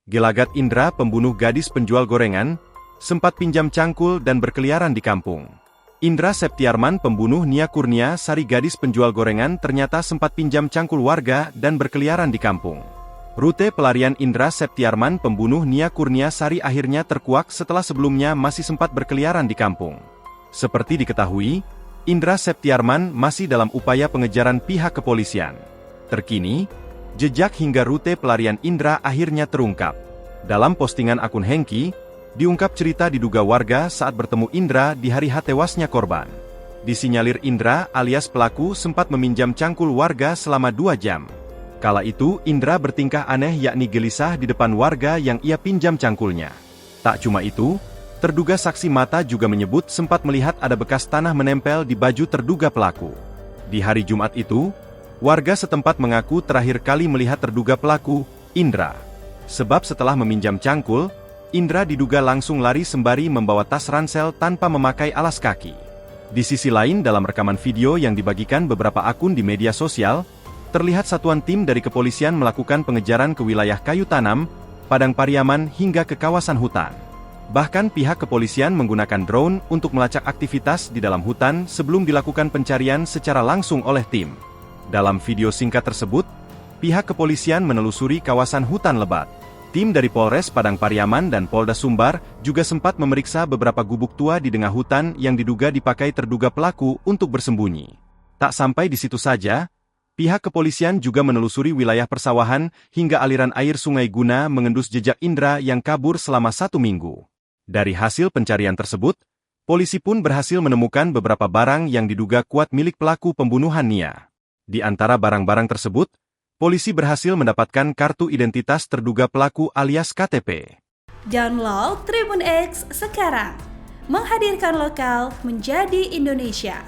Gelagat Indra, pembunuh gadis penjual gorengan, sempat pinjam cangkul dan berkeliaran di kampung. Indra Septiarman, pembunuh Nia Kurnia Sari gadis penjual gorengan, ternyata sempat pinjam cangkul warga dan berkeliaran di kampung. Rute pelarian Indra Septiarman, pembunuh Nia Kurnia Sari, akhirnya terkuak setelah sebelumnya masih sempat berkeliaran di kampung. Seperti diketahui, Indra Septiarman masih dalam upaya pengejaran pihak kepolisian. Terkini, jejak hingga rute pelarian Indra akhirnya terungkap. Dalam postingan akun Hengki, diungkap cerita diduga warga saat bertemu Indra di hari H tewasnya korban. Disinyalir Indra alias pelaku sempat meminjam cangkul warga selama 2 jam. Kala itu Indra bertingkah aneh, yakni gelisah di depan warga yang ia pinjam cangkulnya. Tak cuma itu, terduga saksi mata juga menyebut sempat melihat ada bekas tanah menempel di baju terduga pelaku. Di hari Jumat itu, warga setempat mengaku terakhir kali melihat terduga pelaku, Indra. Sebab setelah meminjam cangkul, Indra diduga langsung lari sembari membawa tas ransel tanpa memakai alas kaki. Di sisi lain, dalam rekaman video yang dibagikan beberapa akun di media sosial, terlihat satuan tim dari kepolisian melakukan pengejaran ke wilayah Kayu Tanam, Padang Pariaman hingga ke kawasan hutan. Bahkan pihak kepolisian menggunakan drone untuk melacak aktivitas di dalam hutan sebelum dilakukan pencarian secara langsung oleh tim. Dalam video singkat tersebut, pihak kepolisian menelusuri kawasan hutan lebat. Tim dari Polres Padang Pariaman dan Polda Sumbar juga sempat memeriksa beberapa gubuk tua di tengah hutan yang diduga dipakai terduga pelaku untuk bersembunyi. Tak sampai di situ saja, pihak kepolisian juga menelusuri wilayah persawahan hingga aliran air Sungai Guna mengendus jejak Indra yang kabur selama 1 minggu. Dari hasil pencarian tersebut, polisi pun berhasil menemukan beberapa barang yang diduga kuat milik pelaku pembunuhan Nia. Di antara barang-barang tersebut, polisi berhasil mendapatkan kartu identitas terduga pelaku alias KTP. Download Tribun X sekarang, menghadirkan lokal menjadi Indonesia.